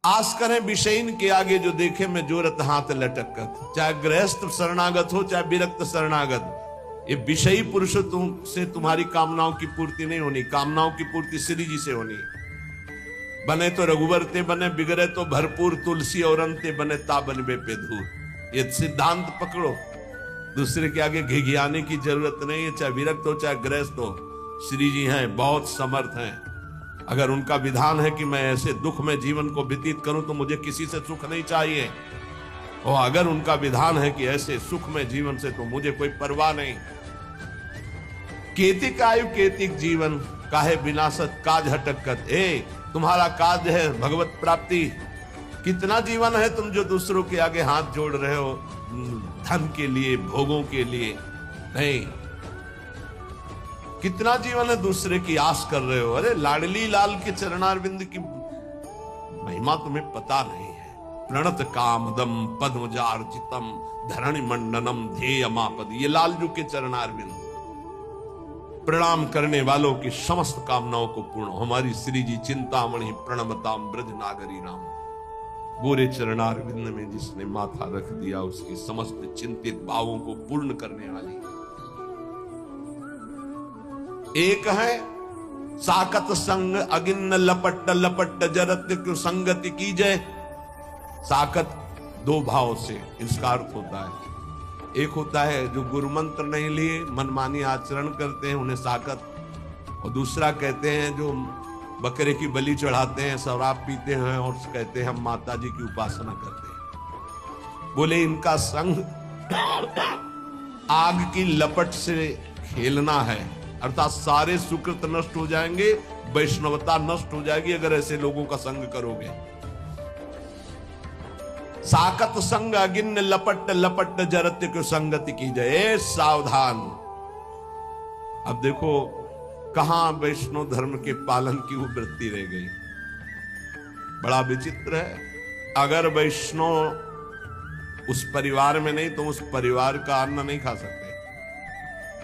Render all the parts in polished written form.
आस करें विषयीन के आगे जो देखे मैं जोरत हाथ लटकत। चाहे गृहस्थ शरणागत हो चाहे विरक्त शरणागत, ये विषयी पुरुष से तुम्हारी कामनाओं की पूर्ति नहीं होनी। कामनाओं की पूर्ति श्री जी से होनी। बने तो रघुवर ते बने, बिगड़े तो भरपूर तुलसी और अंते बने ता बनबे पे धूर। ये सिद्धांत पकड़ो, दूसरे के आगे घिघियाने की जरूरत नहीं है। चाहे विरक्त हो चाहे गृहस्थ हो, श्री जी हैं, बहुत समर्थ हैं। अगर उनका विधान है कि मैं ऐसे दुख में जीवन को व्यतीत करूं तो मुझे किसी से सुख नहीं चाहिए, और अगर उनका विधान है कि ऐसे सुख में जीवन से तो मुझे कोई परवाह नहीं। केतिक आयु केतिक जीवन, काहे विनाशत काज हटकत। तुम्हारा काज है भगवत प्राप्ति। कितना जीवन है तुम जो दूसरों के आगे हाथ जोड़ रहे हो, धन के लिए, भोगों के लिए नहीं। कितना जीवन है दूसरे की आस कर रहे हो। अरे लाडली लाल के चरणारविंद की महिमा तुम्हें पता नहीं है। प्रणत कामदम पद्मजार्चितम धरणि मंडनम ध्येयमापद। ये लालजू के चरणारविंद, प्रणाम करने वालों की समस्त कामनाओं को पूर्ण। हमारी श्री जी चिंतामणि प्रणमताम ब्रज नागरी राम। गोरे चरणारविंद में जिसने माथा रख दिया उसकी समस्त चिंतित भावों को पूर्ण करने वाली एक है। साकत संग अगिन्न लपट लपट जरत संगति की जय। साकत दो भाव से इसका अर्थ होता है। एक होता है जो गुरु मंत्र नहीं लिए मनमानी आचरण करते हैं उन्हें साकत, और दूसरा कहते हैं जो बकरे की बलि चढ़ाते हैं, शराब पीते हैं और कहते हैं हम माता जी की उपासना करते हैं। बोले इनका संग आग की लपट से खेलना है, अर्थात सारे सुकृत नष्ट हो जाएंगे, वैष्णवता नष्ट हो जाएगी अगर ऐसे लोगों का संग करोगे। साकत संग अगिन्न लपट लपट जरत्य को संगति की जाए। सावधान। अब देखो कहां वैष्णव धर्म के पालन की वो वृत्ति रह गई। बड़ा विचित्र है। अगर वैष्णव उस परिवार में नहीं तो उस परिवार का अन्न नहीं खा सकते।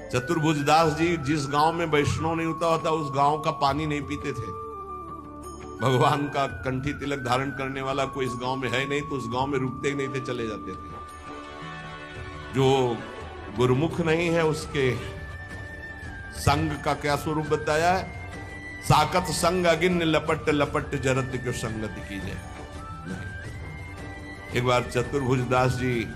चतुर्भुज दास जी जिस गांव में वैष्णव नहीं होता उस गांव का पानी नहीं पीते थे। भगवान का कंठी तिलक धारण करने वाला कोई इस गांव में है नहीं तो उस गांव में रुकते ही नहीं थे, चले जाते थे। जो गुरुमुख नहीं है उसके संग का क्या स्वरूप बताया है। साकत संग अगिन्न लपट लपट जरत की संगति की जाए। एक बार चतुर्भुज दास जी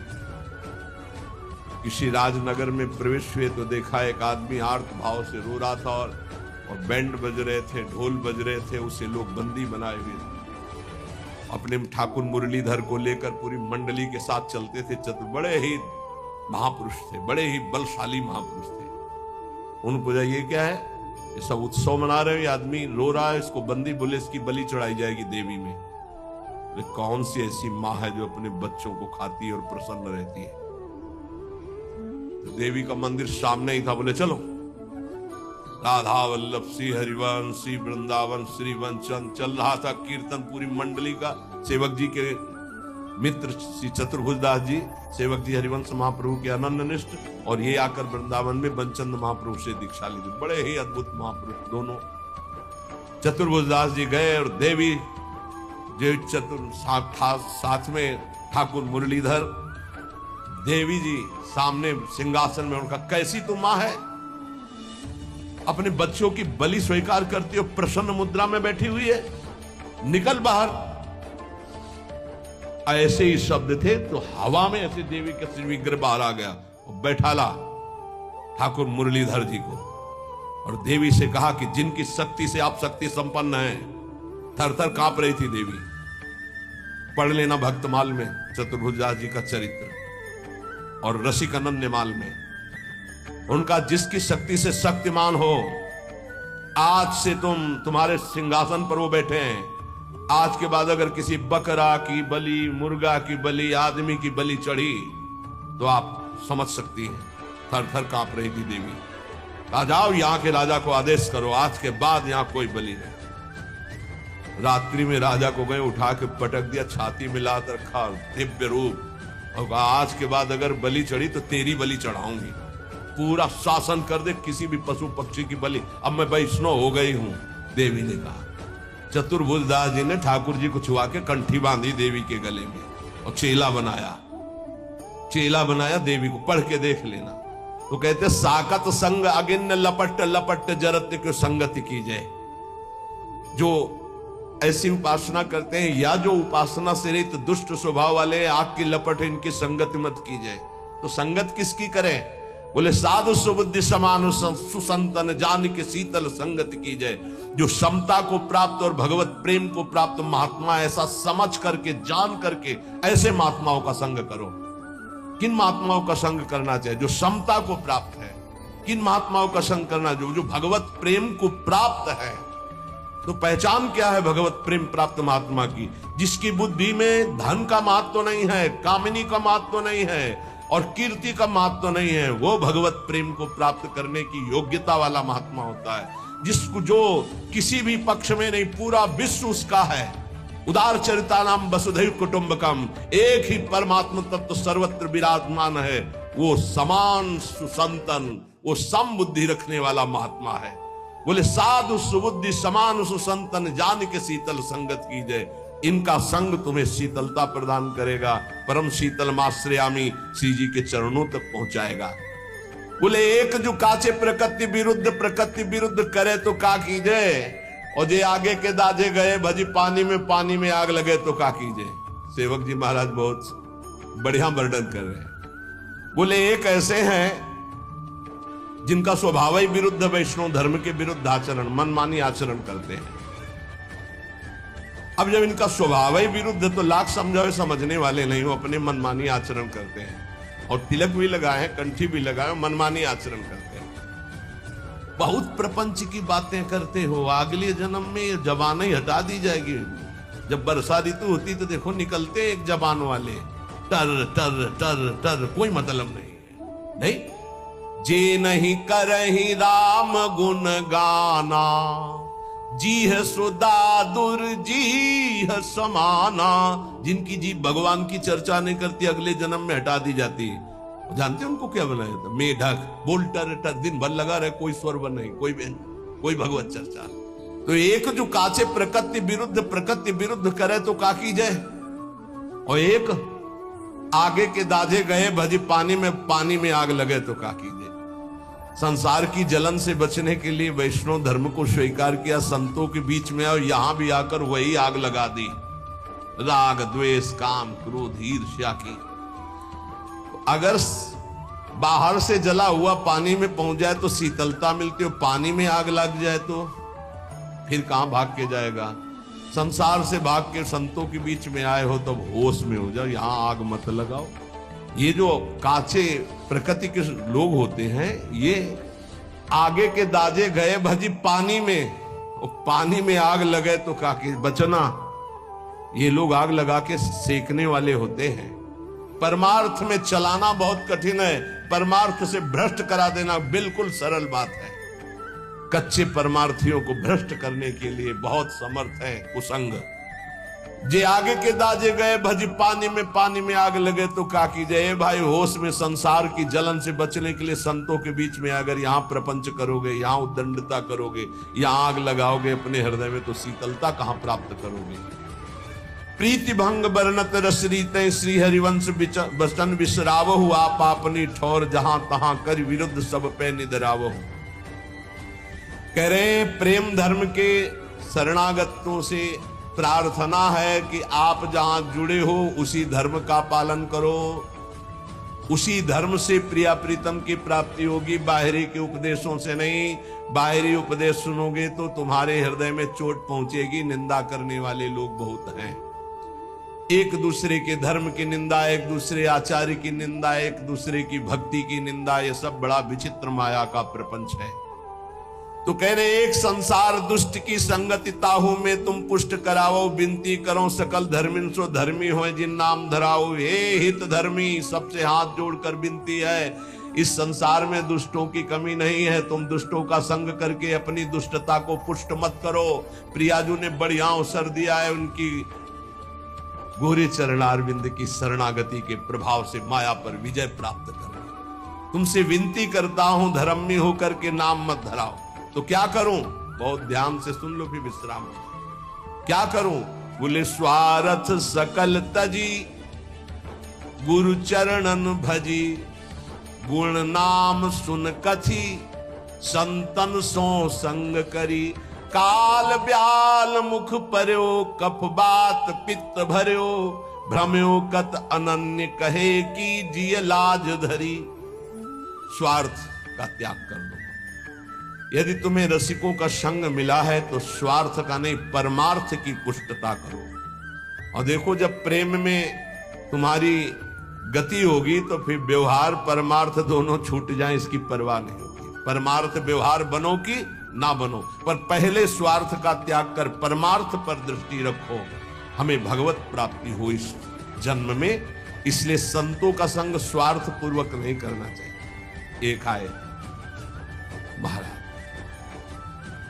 किसी राजनगर में प्रवेश हुए तो देखा एक आदमी आर्त भाव से रो रहा था और बैंड बज रहे थे, ढोल बज रहे थे, उसे लोग बंदी बनाए हुए थे। अपने ठाकुर मुरलीधर को लेकर पूरी मंडली के साथ चलते थे। बड़े ही महापुरुष थे, बड़े ही बलशाली महापुरुष थे। उनको ये क्या है, ये सब उत्सव मना रहे, आदमी रो रहा है, इसको बंदी, बोले इसकी बलि चढ़ाई जाएगी देवी में। कौन सी ऐसी माँ है जो अपने बच्चों को खाती है और प्रसन्न रहती है। तो देवी का मंदिर सामने ही था, बोले चलो। राधा वल्लभ श्री हरिवंश श्री वृंदावन श्री वंचन चल रहा था कीर्तन। पूरी मंडली का सेवक जी के मित्र श्री चतुर्भुज दास जी, सेवक जी हरिवंश महाप्रभु के अनन्य निष्ठ, और ये आकर वृंदावन में बंचंद महाप्रभु से दीक्षा ली थी। बड़े ही अद्भुत महापुरुष दोनों। चतुर्भुज दास जी गए और देवी जो साथ में ठाकुर मुरलीधर, देवी जी सामने सिंहासन में। उनका कैसी तू मां है, अपने बच्चों की बलि स्वीकार करती हो, प्रसन्न मुद्रा में बैठी हुई है, निकल बाहर। ऐसे ही शब्द थे तो हवा में ऐसे देवी का श्री विग्रह बाहर आ गया और बैठा ला ठाकुर मुरलीधर जी को, और देवी से कहा कि जिनकी शक्ति से आप शक्ति संपन्न हैं। थर थर कांप रही थी देवी। पढ़ लेना भक्तमाल में चतुर्भुज दास जी का चरित्र, और रसिक अनन्यमाल में उनका जिसकी शक्ति से शक्तिमान हो। आज से तुम्हारे सिंहासन पर वो बैठे हैं। आज के बाद अगर किसी बकरा की बलि, मुर्गा की बलि, आदमी की बलि चढ़ी तो आप समझ सकती हैं। थर थर कांप रही थी देवी। कहा जाओ यहाँ के राजा को आदेश करो, आज के बाद यहाँ कोई बलि नहीं। रात्रि में राजा को गए, उठा के पटक दिया, छाती मिला रखा, दिव्य रूप, और कहा आज के बाद अगर बलि चढ़ी तो तेरी बलि चढ़ाऊंगी। पूरा शासन कर दे, किसी भी पशु पक्षी की बलि। अब मैं वैष्णव हो गई हूं, देवी ने कहा। चतुर्भुज दास जी ने ठाकुर जी को छुआ के कंठी बांधी देवी के गले में और चेला बनाया देवी को। पढ़ के देख लेना। तो कहते साकत संग अगिन लपट लपट जरत को संगति की जाए। जो ऐसी उपासना करते हैं या जो उपासना से रहित दुष्ट स्वभाव वाले आग की लपट इनकी संगति मत की जाए। तो संगत किसकी करें? बोले साधु सुबुद्धि समान सुसंतन जान के शीतल संगत की जाए। जो समता को प्राप्त और भगवत प्रेम को प्राप्त महात्मा, ऐसा समझ करके जान करके ऐसे महात्माओं का संग करो। किन महात्माओं का संग करना चाहिए? जो समता को प्राप्त है। किन महात्माओं का संग करना? जो भगवत प्रेम को प्राप्त है। तो पहचान क्या है भगवत प्रेम प्राप्त महात्मा की? जिसकी बुद्धि में धन का महत्व नहीं है, कामिनी का महत्व नहीं है और कीर्ति का महत्व नहीं है, वो भगवत प्रेम को प्राप्त करने की योग्यता वाला महात्मा होता है। जिसको जो किसी भी पक्ष में नहीं, पूरा विश्व उसका है। उदार चरिता नाम वसुधैव कुटुंबकम, एक ही परमात्मा तत्व सर्वत्र विराजमान है। वो समान सुसंतन, वो सम बुद्धि रखने वाला महात्मा है। बोले साधु सुबुद्धि समान सुसंतन जान के शीतल संगत की जाए। इनका संग तुम्हें शीतलता प्रदान करेगा, परम शीतल माश्रयामी श्री जी के चरणों तक पहुंचाएगा। बोले एक जो काचे प्रकृति विरुद्ध करे तो का कीजिए, और जे आगे के दाजे गए भजी पानी में आग लगे तो का कीजिए। सेवक जी महाराज बहुत बढ़िया वर्णन कर रहे हैं। बोले एक ऐसे हैं जिनका स्वभाव ही विरुद्ध, वैष्णव धर्म के विरुद्ध आचरण, मनमानी आचरण करते हैं। अब जब इनका स्वभाव ही विरुद्ध, तो लाख समझावे समझने वाले नहीं हो, अपने मनमानी आचरण करते हैं। और तिलक भी लगाए, कंठी भी लगाए, मनमानी आचरण करते हैं। बहुत प्रपंच की बातें करते हो। अगले जन्म में ये जबान ही हटा दी जाएगी। जब वर्षा ऋतु होती तो देखो निकलते एक जबान वाले, टर टर टर टर, कोई मतलब नहीं है। नहीं, जे नहीं करही राम गुण गाना, जी है सुदादुर जी है समाना। जिनकी जी भगवान की चर्चा नहीं करती, अगले जन्म में हटा दी जाती है। जानते हैं उनको क्या बनाया था? मेढक, बोल टर टर, दिन भर लगा रहे, कोई स्वर नहीं, कोई भगवत चर्चा। तो एक जो काचे प्रकृति विरुद्ध करे तो का की जाए, और एक आगे के दाजे गए भजी पानी में आग लगे तो का कीजिए। संसार की जलन से बचने के लिए वैष्णव धर्म को स्वीकार किया, संतों के बीच में, और यहां भी आकर वही आग लगा दी, राग द्वेष काम क्रोध ईर्ष्या की। अगर बाहर से जला हुआ पानी में पहुंच जाए तो शीतलता मिलती हो, पानी में आग लग जाए तो फिर कहां भाग के जाएगा? संसार से भाग के संतों के बीच में आए हो तो होश में हो जाओ, यहां आग मत लगाओ। ये जो काचे प्रकृति के लोग होते हैं, ये आगे के दाजे गए भजी पानी में आग लगे तो काकी बचना। ये लोग आग लगा के सेकने वाले होते हैं। परमार्थ में चलाना बहुत कठिन है, परमार्थ से भ्रष्ट करा देना बिल्कुल सरल बात है। कच्चे परमार्थियों को भ्रष्ट करने के लिए बहुत समर्थ है कुसंग। जे आगे के दाजे गए भजी पानी में आग लगे तो का कीजिए। भाई होश में संसार की जलन से बचने के लिए संतों के बीच में अगर यहां प्रपंच करोगे, यहां उद्दंडता करोगे, यहां आग लगाओगे अपने हृदय में, तो शीतलता कहां प्राप्त करोगे? प्रीति भंग बरनत रसरीते श्री हरिवंश बचन बिसरावहु, आप अपनी ठौर जहां तहां कर विरुद्ध सब पे निधरावहु। कह रहे प्रेम धर्म के शरणागतों से प्रार्थना है कि आप जहां जुड़े हो उसी धर्म का पालन करो, उसी धर्म से प्रिया प्रीतम की प्राप्ति होगी, बाहरी के उपदेशों से नहीं। बाहरी उपदेश सुनोगे तो तुम्हारे हृदय में चोट पहुंचेगी। निंदा करने वाले लोग बहुत हैं, एक दूसरे के धर्म की निंदा, एक दूसरे आचार्य की निंदा, एक दूसरे की भक्ति की निंदा, ये सब बड़ा विचित्र माया का प्रपंच है। तो कह रहे एक संसार दुष्ट की संगति ताहू में तुम पुष्ट कराओ, विनती करो सकल धर्मिन सो धर्मी हो जिन नाम धराओ। हे हित धर्मी, सबसे हाथ जोड़कर विनती है, इस संसार में दुष्टों की कमी नहीं है। तुम दुष्टों का संग करके अपनी दुष्टता को पुष्ट मत करो। प्रियाजू ने बढ़िया अवसर दिया है, उनकी गोरे चरणारविंद की शरणागति के प्रभाव से माया पर विजय प्राप्त करो। तुमसे विनती करता हूं धर्मी होकर के नाम मत धराओ। तो क्या करूं? बहुत ध्यान से सुन लो फिर विश्राम। क्या करूं? बोले स्वार्थ सकल तजी, गुरु चरणन भजी, गुण नाम सुन कथी, संतन सो संग करी। काल ब्याल मुख पर्यो, कफ बात पित्त भर्यो, भ्रम्यो कत अनन्य कहे की जिय लाज धरी। स्वार्थ का त्याग कर दो। यदि तुम्हें रसिकों का संग मिला है तो स्वार्थ का नहीं, परमार्थ की पुष्टता करो। और देखो, जब प्रेम में तुम्हारी गति होगी तो फिर व्यवहार परमार्थ दोनों छूट जाएं, इसकी परवाह नहीं होगी। परमार्थ व्यवहार बनो कि ना बनो, पर पहले स्वार्थ का त्याग कर परमार्थ पर दृष्टि रखो। हमें भगवत प्राप्ति हो इस जन्म में, इसलिए संतों का संग स्वार्थ पूर्वक नहीं करना चाहिए। एक आए महाराज,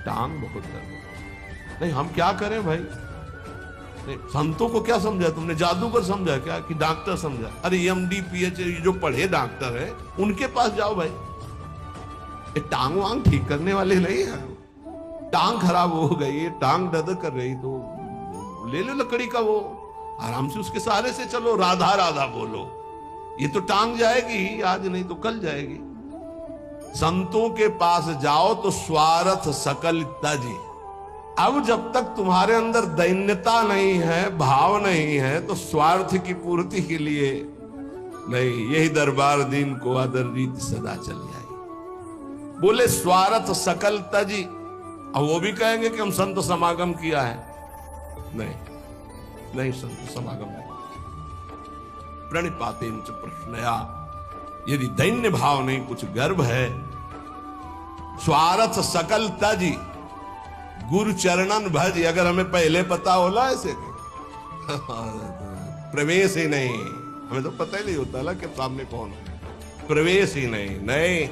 टांग बहुत दर्द। नहीं, हम क्या करें भाई? नहीं, संतों को क्या समझा तुमने? जादूगर समझा क्या कि डॉक्टर समझा? अरे एमडी पीएचडी जो पढ़े डॉक्टर है उनके पास जाओ भाई। ये टांग वांग ठीक करने वाले नहीं है। टांग खराब हो गई, टांग दर्द कर रही तो ले लो लकड़ी का वो, आराम से उसके सहारे से चलो, राधा राधा बोलो। ये तो टांग जाएगी आज, नहीं तो कल जाएगी। संतों के पास जाओ तो स्वार्थ सकल तजी। अब जब तक तुम्हारे अंदर दैन्यता नहीं है, भाव नहीं है, तो स्वार्थ की पूर्ति के लिए नहीं, यही दरबार दीन को आदर रीत सदा चली आई। बोले स्वार्थ सकल तजी। अब वो भी कहेंगे कि हम संत समागम किया है। नहीं नहीं, संत समागम नहीं। प्रणिपातेन च प्रश्नया, यदि दैन्य भाव नहीं, कुछ गर्व है। स्वार्थ सकल तजी, गुरु चरणन भज। अगर हमें पहले पता होला ऐसे प्रवेश ही नहीं, हमें तो पता ही नहीं होता ना कि सामने कौन है। प्रवेश ही नहीं, नहीं,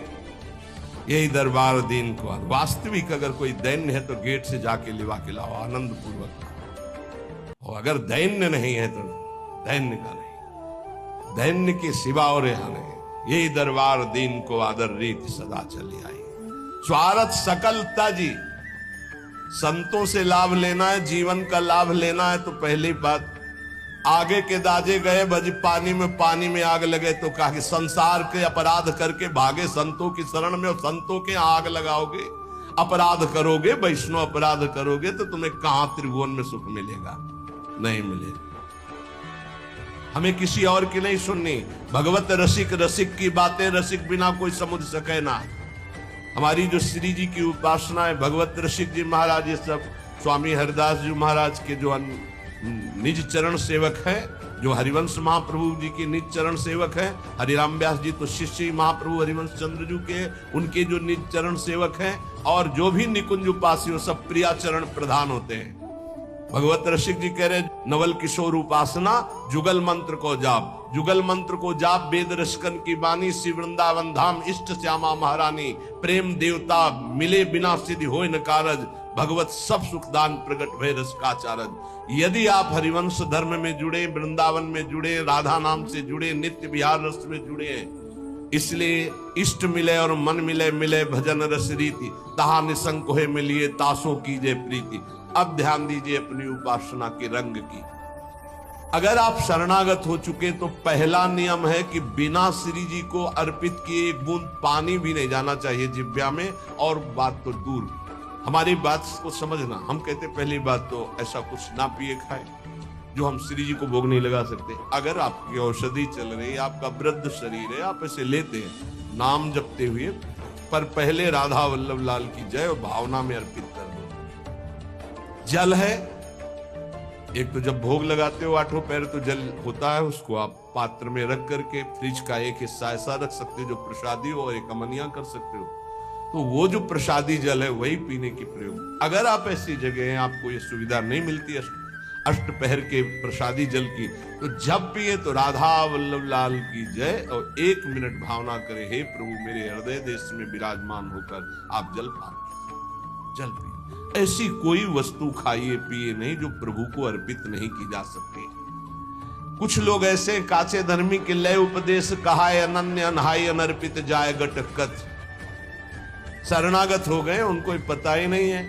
यही दरबार दीन को। वास्तविक अगर कोई दैन्य है तो गेट से जाके लिवा के लाओ आनंद पूर्वक। और अगर दैन्य नहीं है तो दैन्य का नहीं, दैन्य के सिवा और यहाँ नहीं। यही दरबार दीन को आदर रीत सदा चली आई। स्वार्थ सकल तजी। संतों से लाभ लेना है, जीवन का लाभ लेना है, तो पहली बात, आगे के दाजे गए भज पानी में आग लगे, तो कहा कि संसार के अपराध करके भागे संतों की शरण में, और संतों के आग लगाओगे, अपराध करोगे, वैष्णव अपराध करोगे, तो तुम्हें कहां त्रिभुवन में सुख मिलेगा? नहीं मिलेगा। हमें किसी और की नहीं सुननी। भगवत रसिक, रसिक की बातें रसिक बिना कोई समझ सके ना। हमारी जो श्री जी की उपासना है, भगवत रसिक जी महाराज, ये सब स्वामी हरिदास जी महाराज के जो निज चरण सेवक हैं, जो हरिवंश महाप्रभु जी के निज चरण सेवक हैं। हरिराम व्यास जी तो शिष्य महाप्रभु हरिवंश चंद्र जी के, उनके जो निज चरण सेवक हैं, और जो भी निकुंज उपासी हो, सब प्रिया चरण प्रधान होते हैं। भगवत रसिक जी कह रहे, नवल किशोर उपासना जुगल मंत्र को जाप, जुगल मंत्र को जाप, वेद रसकन की बानी, श्री वृंदावन धाम इष्ट श्यामा महारानी, प्रेम देवता मिले बिना सिद्धि होय न कारज, भगवत सब सुखदान प्रगट भय रस का चारज। यदि आप हरिवंश धर्म में जुड़े, वृंदावन में जुड़े, राधा नाम से जुड़े, नित्य विहार रस में जुड़े, इसलिए इष्ट मिले और मन मिले, मिले भजन रस रीति, तहा निसंक होए मिलिए, तासो कीजिए प्रीति। अब ध्यान दीजिए अपनी उपासना के रंग की। अगर आप शरणागत हो चुके तो पहला नियम है कि बिना श्री जी को अर्पित किए एक बूंद पानी भी नहीं जाना चाहिए जिह्वा में। और बात तो दूर, हमारी बात को समझना, हम कहते पहली बात तो ऐसा कुछ ना पिए खाए जो हम श्री जी को भोग नहीं लगा सकते। अगर आपकी औषधि चल रही है, आपका वृद्ध शरीर है, आप ऐसे लेते हैं नाम जपते हुए, पर पहले राधा वल्लभ लाल की जय और भावना में अर्पित कर दो। जल है, एक तो जब भोग लगाते हो आठों पैर तो जल होता है, उसको आप पात्र में रख करके फ्रिज का एक हिस्सा ऐसा रख सकते हो जो प्रसादी हो, और एक अमनिया कर सकते हो, तो वो जो प्रसादी जल है वही पीने की प्रयोग। अगर आप ऐसी जगह हैं, आपको ये सुविधा नहीं मिलती अष्टपहर के प्रसादी जल की, तो जब पिए तो राधा वल्लभ लाल की जय, और 1 मिनट भावना करें, हे प्रभु मेरे हृदय देश में विराजमान होकर आप जल पान, जल पिए। ऐसी कोई वस्तु खाइए पिए नहीं जो प्रभु को अर्पित नहीं की जा सकती। कुछ लोग ऐसे काचे धर्मी के लय उपदेश कहा अनन्य अनहाय अनर्पित जाय गटकत, शरणागत हो गए, उनको पता ही नहीं है।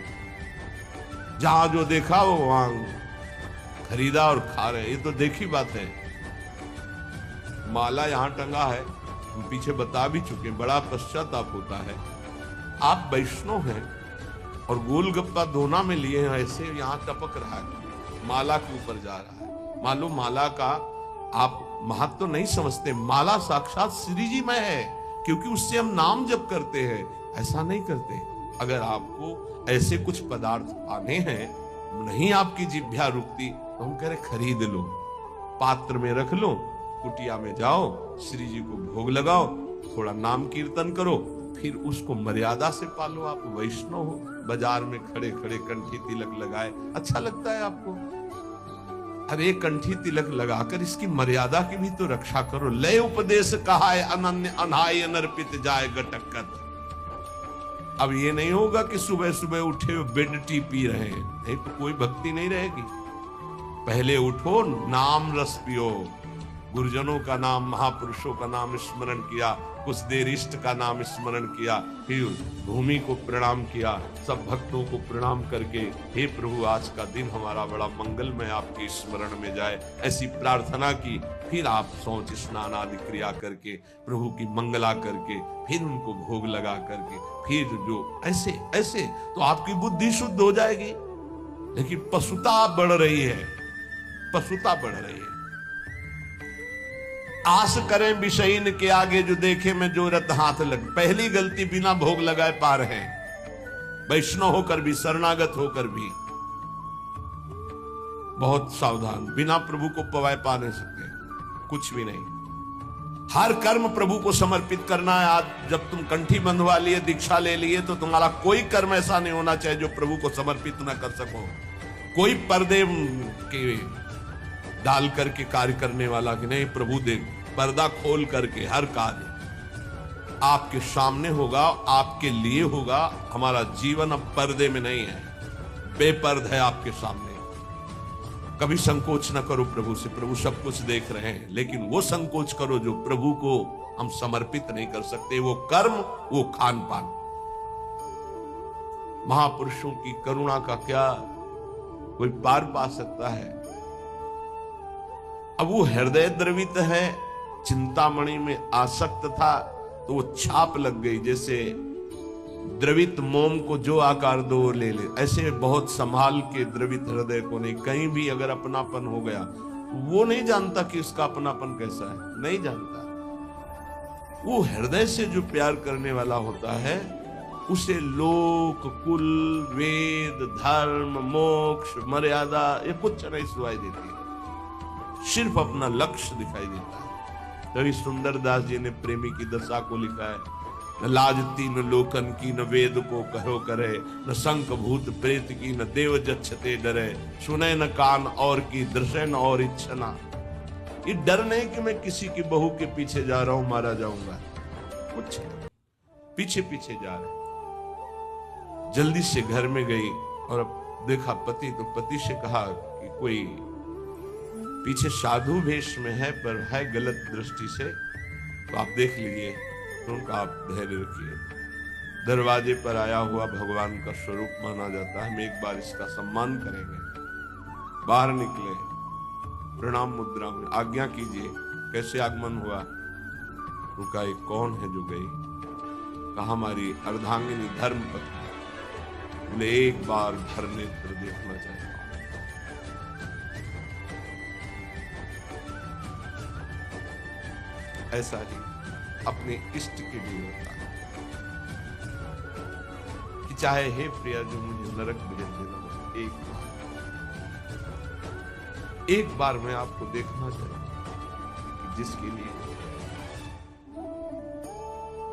जहां जो देखा वो वहां खरीदा और खा रहे। ये तो देखी बात है। माला यहां टंगा है, हम पीछे बता भी चुके, बड़ा पश्चाताप होता है। आप वैष्णव हैं और गोलगप्पा दोना में लिए हैं, ऐसे यहां टपक रहा है, माला के ऊपर जा रहा है। मालूम माला का आप महत्व तो नहीं समझते। माला साक्षात श्री जी में है, क्योंकि उससे हम नाम जप करते हैं, ऐसा नहीं करते। अगर आपको ऐसे कुछ पदार्थ पाने हैं, नहीं आपकी जिह्वा रुकती, तो हम कह रहे खरीद लो, पात्र में रख लो, कुटिया में जाओ, श्री जी को भोग लगाओ, थोड़ा नाम कीर्तन करो, फिर उसको मर्यादा से पालो। आप वैष्णव हो, बाजार में खड़े खड़े कंठी तिलक लगाए, अच्छा लगता है आपको? अरे कंठी तिलक लगाकर इसकी मर्यादा की भी तो रक्षा करो। लय उपदेश कहा है अनन्य अनाय अनर्पित जाए गटकत। अब ये नहीं होगा कि सुबह सुबह उठे बेड टी पी रहे हैं, नहीं तो कोई भक्ति नहीं रहेगी। पहले उठो, नाम रस पियो, गुरुजनों का नाम, महापुरुषों का नाम स्मरण किया, कुछ देर इष्ट का नाम स्मरण किया, फिर भूमि को प्रणाम किया, सब भक्तों को प्रणाम करके, हे प्रभु आज का दिन हमारा बड़ा मंगलमय आपके स्मरण में जाए, ऐसी प्रार्थना की। फिर आप शौच स्नान आदि क्रिया करके, प्रभु की मंगला करके, फिर उनको भोग लगा करके, फिर जो ऐसे ऐसे तो आपकी बुद्धि शुद्ध हो जाएगी। लेकिन पशुता बढ़ रही है, पशुता बढ़ रही है। आस करें विषयीन के आगे, जो देखे में जो रत हाथ लग। पहली गलती बिना भोग लगाए पा रहे हैं, वैष्णव होकर भी, शरणागत होकर भी। बहुत सावधान, बिना प्रभु को पवाए पा नहीं सकते, कुछ भी नहीं। हर कर्म प्रभु को समर्पित करना है। आज जब तुम कंठी बंधवा लिए, दीक्षा ले लिए, तो तुम्हारा कोई कर्म ऐसा नहीं होना चाहिए जो प्रभु को समर्पित न कर सको। कोई पर्दे के डाल करके कार्य करने वाला कि नहीं, प्रभु देव पर्दा खोल करके हर कार्य आपके सामने होगा, आपके लिए होगा। हमारा जीवन अब पर्दे में नहीं है, बेपर्द है आपके सामने। कभी संकोच न करो प्रभु से, प्रभु सब कुछ देख रहे हैं, लेकिन वो संकोच करो जो प्रभु को हम समर्पित नहीं कर सकते। वो कर्म, वो खान पान। महापुरुषों की करुणा का क्या कोई पार पा सकता है? अब वो हृदय द्रवित है, चिंतामणि में आसक्त था, तो वो छाप लग गई। जैसे द्रवित मोम को जो आकार दो ले ले, ऐसे बहुत संभाल के द्रवित हृदय को नहीं। कहीं भी अगर अपनापन हो गया, वो नहीं जानता कि उसका अपनापन कैसा है, नहीं जानता। वो हृदय से जो प्यार करने वाला होता है, उसे लोक, कुल, वेद, धर्म, मोक्ष, मर्यादा ये कुछ नहीं सुनाई देती, सिर्फ अपना लक्ष्य दिखाई देता है। तभी सुंदरदास जी ने प्रेमी की दशा को लिखा है, न लाजती न लोकन की, न वेद को कहो करे, न शंख भूत प्रेत की, न देव जच्छते डरे, सुने न कान और की, दृश्य न और इच्छना। ये डर नहीं कि मैं किसी की बहू के पीछे जा रहा हूं, मारा जाऊंगा, कुछ पीछे पीछे जा रहे। जल्दी से घर में गई और अब देखा पति, तो पति से कहा कि कोई पीछे साधु वेश में है, पर है गलत दृष्टि से, तो आप देख लीजिए। तो उनका आप धैर्य रखिए। दरवाजे पर आया हुआ भगवान का स्वरूप माना जाता है, हम एक बार इसका सम्मान करेंगे। बाहर निकले, प्रणाम मुद्रा में, आज्ञा कीजिए। कैसे आगमन हुआ? उनका एक कौन है जो गई? कहा हमारी अर्धांगिनी धर्म पत्नी। बोले एक बार घर नेत्र देखना चाहिए। ऐसा ही अपने इष्ट के लिए होता है कि चाहे हे प्रिया जो मुझे नरक भेज देना, एक बार मैं आपको देखना चाहिए कि जिसके लिए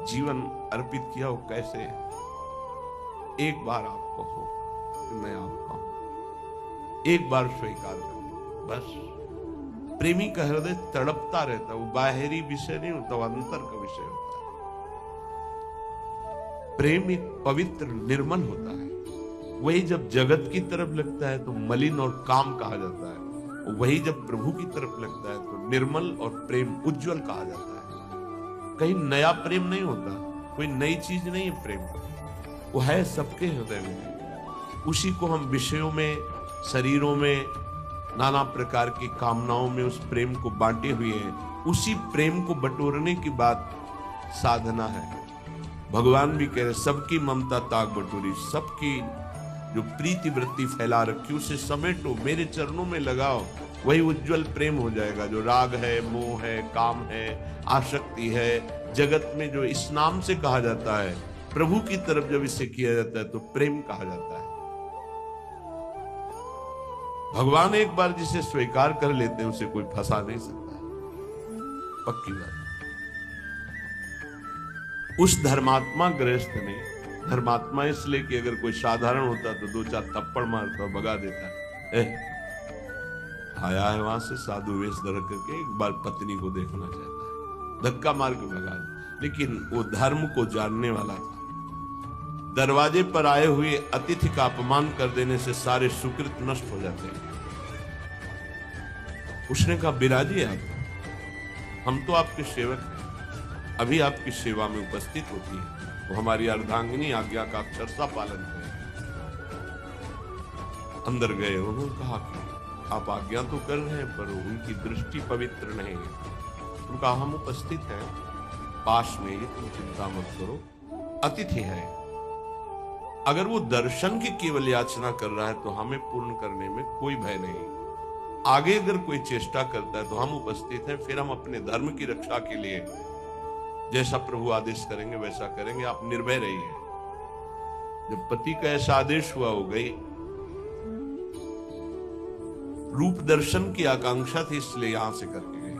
जीवन अर्पित किया हो कैसे है। एक बार आप कहो कि मैं आपका हूं, एक बार स्वीकार करो, बस। प्रेमी का हृदय तड़पता रहता है, वो बाहरी विषय नहीं होता, वो अंतर का विषय होता है। प्रेम एक पवित्र निर्मल होता है। वही जब जगत की तरफ लगता है तो मलिन और काम कहा जाता है, वही जब प्रभु की तरफ लगता है तो निर्मल और प्रेम उज्जवल कहा जाता है। कहीं नया प्रेम नहीं होता, कोई नई चीज नहीं है प्रेम, वो है सबके हृदय में। उसी को हम विषयों में, शरीरों में, नाना प्रकार की कामनाओं में उस प्रेम को बांटे हुए हैं। उसी प्रेम को बटोरने की बात साधना है। भगवान भी कह रहे सबकी ममता ताक बटोरी, सबकी जो प्रीति वृत्ति फैला रखी उसे समेटो, मेरे चरणों में लगाओ, वही उज्जवल प्रेम हो जाएगा। जो राग है, मोह है, काम है, आसक्ति है, जगत में जो इस नाम से कहा जाता है, प्रभु की तरफ जब इसे किया जाता है तो प्रेम कहा जाता है। भगवान एक बार जिसे स्वीकार कर लेते हैं उसे कोई फंसा नहीं सकता, पक्की बात। उस धर्मात्मा गृहस्थ ने, धर्मात्मा इसलिए कि अगर कोई साधारण होता तो 2-4 थप्पड़ मारता और भगा देता। आया है वहां से साधु वेश धर करके, एक बार पत्नी को देखना चाहता है, धक्का मार के भगा दे। लेकिन वो धर्म को जानने वाला था। दरवाजे पर आए हुए अतिथि का अपमान कर देने से सारे सुकृत नष्ट हो जाते हैं। उसने कहा बिराजी आप, हम तो आपके सेवक हैं, अभी आपकी सेवा में उपस्थित होती है वो हमारी अर्धांगिनी आज्ञा का अक्षरशः पालन करें। अंदर गए, उन्होंने कहा कि आप आज्ञा तो कर रहे हैं पर उनकी दृष्टि पवित्र नहीं है। उन्होंने कहा हम उपस्थित हैं पास में ही, तुम चिंता मत करो, अतिथि है। अगर वो दर्शन की केवल याचना कर रहा है तो हमें पूर्ण करने में कोई भय नहीं। आगे अगर कोई चेष्टा करता है तो हम उपस्थित हैं, फिर हम अपने धर्म की रक्षा के लिए जैसा प्रभु आदेश करेंगे वैसा करेंगे, आप निर्भय रहिए। जब पति का ऐसा आदेश हुआ, हो गई। रूप दर्शन की आकांक्षा थी इसलिए यहां से करके गए।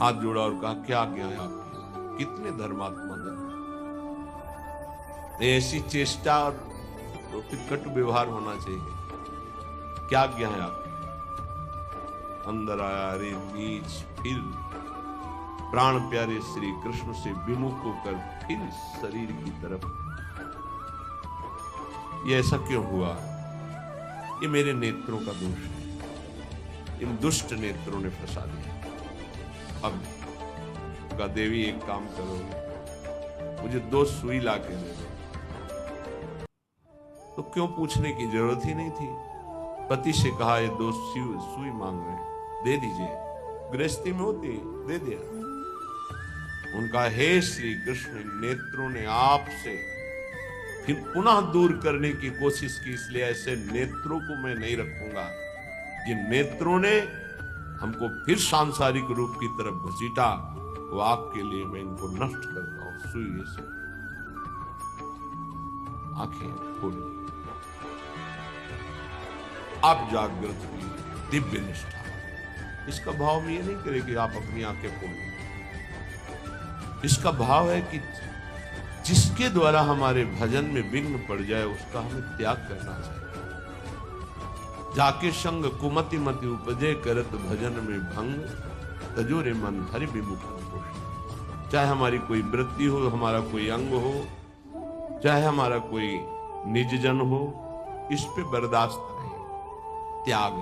हाथ जोड़ा और कहा क्या आज्ञा है आपकी? कितने धर्मात्मा धर्म, ऐसी चेष्टा और तो फिर कटु व्यवहार होना चाहिए। क्या आज्ञा है आपकी? अंदर आया, अरे नीच, फिर प्राण प्यारे श्री कृष्ण से विमुख होकर फिर शरीर की तरफ। ये ऐसा क्यों हुआ? ये मेरे नेत्रों का दोष है, इन दुष्ट नेत्रों ने फंसा दिया। अब का देवी एक काम करो, मुझे 2 सुई ला के दे दो। तो क्यों पूछने की जरूरत ही नहीं थी। पति से कहा ये 2 सुई मांग रहे हैं, दे दीजिए। गृहस्थी में होती, दे दिया। उनका हे श्री कृष्ण, नेत्रों ने आपसे फिर पुनः दूर करने की कोशिश की, इसलिए ऐसे नेत्रों को मैं नहीं रखूंगा। जिन नेत्रों ने हमको फिर सांसारिक रूप की तरफ घसीटा, वो आपके लिए मैं इनको नष्ट करता हूं। सुई से आंखें खोली, आप जागृत हुई, दिव्य निष्ठा। इसका भाव में ये नहीं करे कि आप अपनी आंखें खोलें। इसका भाव है कि जिसके द्वारा हमारे भजन में विघ्न पड़ जाए उसका हमें त्याग करना चाहिए। जाके संग कुमति मति उपजे करत भजन में भंग, तजोरे मन हरि विमुख। चाहे हमारी कोई वृत्ति हो, हमारा कोई अंग हो, चाहे हमारा कोई निज जन हो, इस पे बर्दाश्त नहीं, त्याग।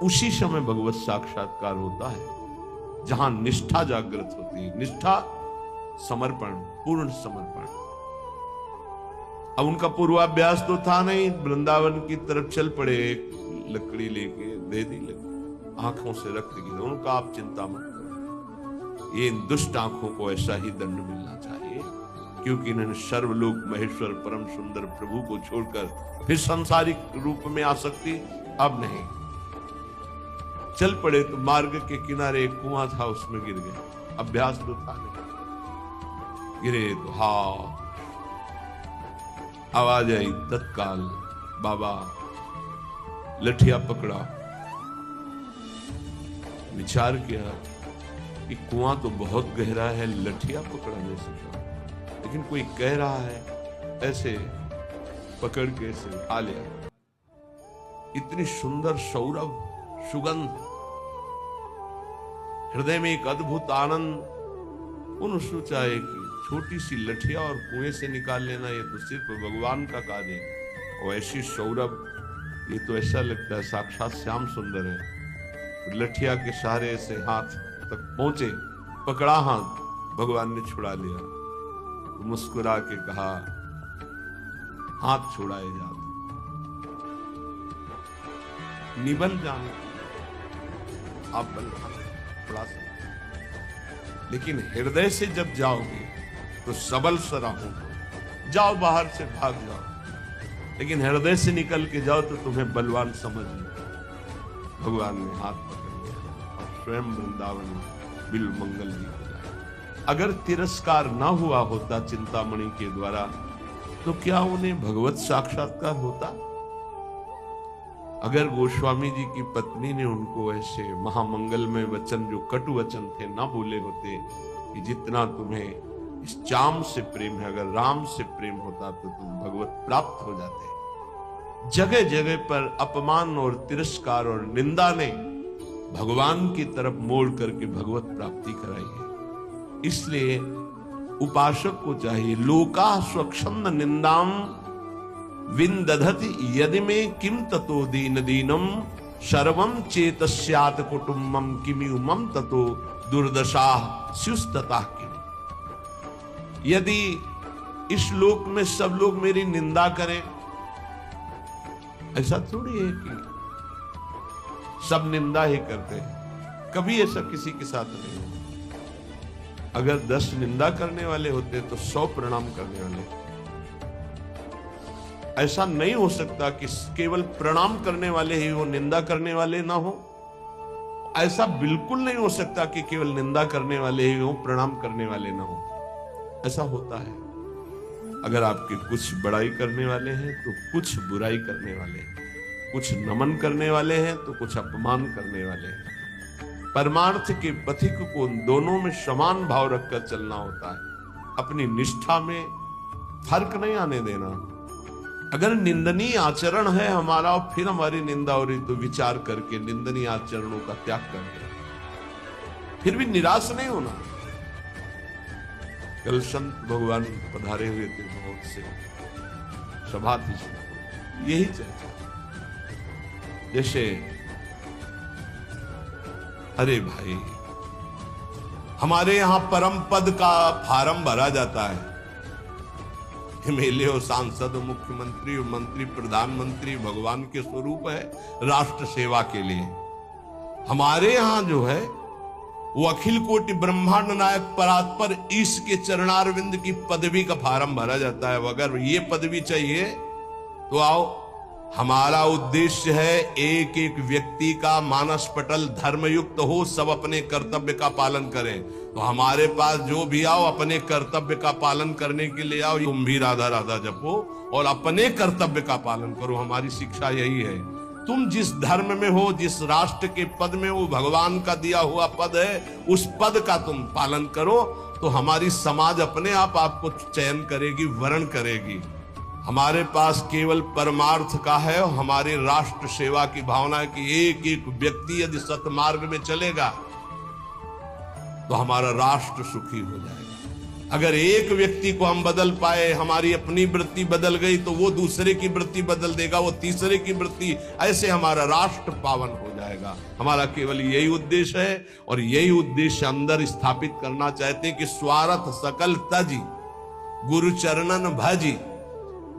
उसी समय भगवत साक्षात्कार होता है जहां निष्ठा जागृत होती है। निष्ठा, समर्पण, पूर्ण समर्पण। अब उनका पूर्वाभ्यास तो था नहीं, वृंदावन की तरफ चल पड़े, एक लकड़ी लेके दे दी, आंखों से रक्त गिरा। उनका आप चिंता मत करो, ये इन दुष्ट आंखों को ऐसा ही दंड मिलना चाहिए, क्योंकि इन्होंने सर्वलोक महेश्वर परम सुंदर प्रभु को छोड़कर फिर सांसारिक रूप में आसक्ति अब नहीं। चल पड़े तो मार्ग के किनारे एक कुआं था, उसमें गिर गए। अभ्यास तो था नहीं, गिरे तो हा आवाज आई, तत्काल बाबा लठिया पकड़ा। विचार किया कि कुआं तो बहुत गहरा है, लठिया पकड़ने से क्या, लेकिन कोई कह रहा है, ऐसे पकड़ के ऐसे उठा लिया। इतनी सुंदर सौरभ, सुगंध, हृदय में एक अद्भुत आनंद। उन्होंने सोचा है कि छोटी सी लठिया और कुएं से निकाल लेना, ये तो सिर्फ भगवान का कार्य है। और ऐसी सौरभ, ये तो ऐसा लगता है साक्षात श्याम सुंदर है। लठिया के सहारे से हाथ तक पहुंचे, पकड़ा हाथ, भगवान ने छुड़ा लिया। मुस्कुरा के कहा हाथ छुड़ाए जाते, निबल जाने आप बलवान थोड़ा सा, लेकिन हृदय से जब जाओगे तो सबल सरा होगा। जाओ बाहर से भाग जाओ, लेकिन हृदय से निकल के जाओ तो तुम्हें बलवान समझ लो। भगवान ने हाथ पकड़ लिया और स्वयं वृंदावन में बिल मंगल जी हो जाए। अगर तिरस्कार ना हुआ होता चिंतामणि के द्वारा तो क्या उन्हें भगवत साक्षात्कार होता? अगर गोस्वामी जी की पत्नी ने उनको ऐसे महामंगलमय वचन, जो कटु वचन थे, ना बोले होते कि जितना तुम्हें इस चाम से प्रेम है, अगर राम से प्रेम होता तो तुम भगवत प्राप्त हो जाते। जगह जगह पर अपमान और तिरस्कार और निंदा ने भगवान की तरफ मोड़ करके भगवत प्राप्ति कराई है। इसलिए उपासक को चाहिए, लोका स्वच्छंद निंदाम विंदधति यदि में किम ततो दीन दीनम सर्वम चेतस्यात कुटुंबम किमिउमम ततो दुर्दशा स्युस्तता किम। यदि इस लोक में सब लोग मेरी निंदा करें, ऐसा थोड़ी है कि सब निंदा ही करते हैं, कभी ऐसा किसी के साथ नहीं होता। अगर 10 निंदा करने वाले होते तो 100 प्रणाम करने वाले। ऐसा नहीं हो सकता कि केवल प्रणाम करने वाले ही हो, निंदा करने वाले ना हो। ऐसा बिल्कुल नहीं हो सकता कि केवल निंदा करने वाले ही हो, प्रणाम करने वाले ना हो। ऐसा होता है। अगर आपके कुछ बड़ाई करने वाले हैं तो कुछ बुराई करने वाले हैं, कुछ नमन करने वाले हैं तो कुछ अपमान करने वाले हैं। परमार्थ के पथिक को दोनों में समान भाव रखकर चलना होता है। अपनी निष्ठा में फर्क नहीं आने देना। अगर निंदनीय आचरण है हमारा और फिर हमारी निंदा हो रही तो विचार करके निंदनीय आचरणों का त्याग कर देना, फिर भी निराश नहीं होना। कल संत भगवान पधारे हुए थे, बहुत से सभा थी, यही चर्चा। जैसे अरे भाई, हमारे यहां परम पद का फार्म भरा जाता है। एमएलए और सांसद, मुख्यमंत्री, मंत्री, प्रधानमंत्री भगवान के स्वरूप है राष्ट्र सेवा के लिए। हमारे यहां जो है वो अखिल कोटि ब्रह्मांड नायक परात्पर ईश के चरणारविंद की पदवी का फार्म भरा जाता है। अगर ये पदवी चाहिए तो आओ। हमारा उद्देश्य है एक एक व्यक्ति का मानस पटल धर्मयुक्त हो, सब अपने कर्तव्य का पालन करें। तो हमारे पास जो भी आओ अपने कर्तव्य का पालन करने के लिए आओ। तुम भी राधा राधा जपो और अपने कर्तव्य का पालन करो। हमारी शिक्षा यही है। तुम जिस धर्म में हो, जिस राष्ट्र के पद में हो, भगवान का दिया हुआ पद है, उस पद का तुम पालन करो तो हमारी समाज अपने आप आपको चयन करेगी, वर्ण करेगी। हमारे पास केवल परमार्थ का है और हमारे राष्ट्र सेवा की भावना है कि एक एक व्यक्ति यदि सतमार्ग में चलेगा तो हमारा राष्ट्र सुखी हो जाएगा। अगर एक व्यक्ति को हम बदल पाए, हमारी अपनी वृत्ति बदल गई तो वो दूसरे की वृत्ति बदल देगा, वो तीसरे की वृत्ति, ऐसे हमारा राष्ट्र पावन हो जाएगा। हमारा केवल यही उद्देश्य है और यही उद्देश्य अंदर स्थापित करना चाहते हैं कि स्वार्थ सकल तजी गुरु चरणन भजी।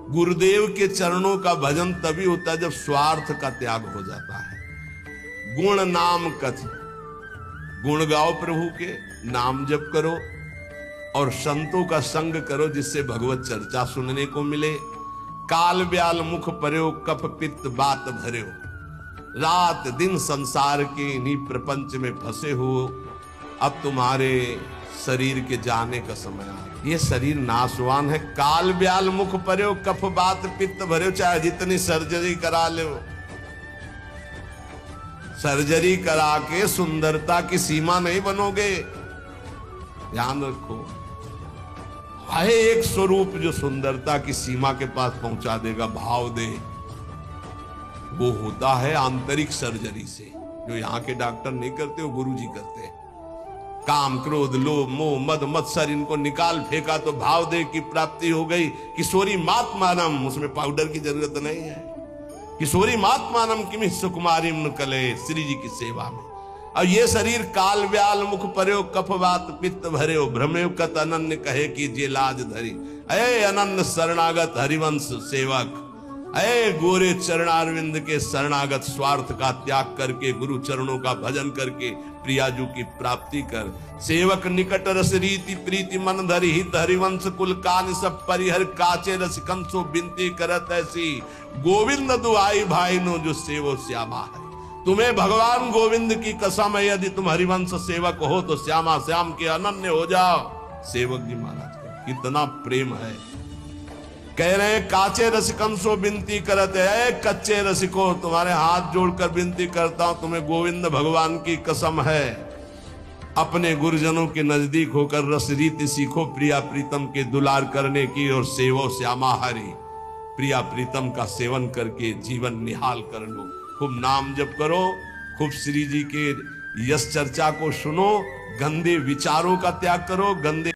गुरुदेव के चरणों का भजन तभी होता है जब स्वार्थ का त्याग हो जाता है। गुण नाम कथ, गुण गाओ प्रभु के, नाम जप करो और संतों का संग करो जिससे भगवत चर्चा सुनने को मिले। काल ब्याल मुख पर्यो कफ पित्त बात भर्यो। रात दिन संसार के इन्हीं प्रपंच में फंसे हो। अब तुम्हारे शरीर के जाने का समय आ गया। ये शरीर नाशवान है। काल ब्याल मुख पर्यो कफ बात पित्त भर्यो। चाहे जितनी सर्जरी करा ले, सर्जरी करा के सुंदरता की सीमा नहीं बनोगे। ध्यान रखो, है एक स्वरूप जो सुंदरता की सीमा के पास पहुंचा देगा, भाव दे। वो होता है आंतरिक सर्जरी से, जो यहाँ के डॉक्टर नहीं करते, वो गुरुजी करते हैं। काम क्रोध लोभ मोह मद मत्सर इनको निकाल फेंका तो भाव दे की प्राप्ति हो गई। किशोरी मात मानम, उसमें पाउडर की जरूरत नहीं है। किशोरी मात मानम किमि सुकुमारी कले, श्री जी की सेवा में। और ये शरीर काल व्याल मुख पर्यो कफ वात पित्त भर्यो भ्रमेव कत अनन्य कहे की जे लाज धरी। अये अनन्य शरणागत हरिवंश सेवक, अये गोरे चरणारविंद के शरणागत स्वार्थ का त्याग करके गुरु चरणों का भजन करके प्रियाजू की प्राप्ति कर। सेवक निकट रस रीति प्रीति मन धरि हित हरिवंश कुल कान सब परिहर काचे रस कंसो बिनती करत ऐसी। गोविंद दुआई भाई नो जो सेवो श्यामा है। तुम्हें भगवान गोविंद की कसम है, यदि तुम हरिवंश सेवक हो तो श्यामा श्याम के अनन्य हो जाओ। सेवक जी महाराज का कितना प्रेम है। कह रहे हैं काचे रसिकंसो विनती करते है, कच्चे रसिको तुम्हारे हाथ जोड़कर विनती करता हूं, तुम्हें गोविंद भगवान की कसम है। अपने गुरुजनों के नजदीक होकर रस रीति सीखो प्रिया प्रीतम के दुलार करने की, और सेवो श्यामा हरि, प्रिया प्रीतम का सेवन करके जीवन निहाल कर लो। खूब नाम जप करो, खूब श्री जी के यश चर्चा को सुनो, गंदे विचारों का त्याग करो, गंदे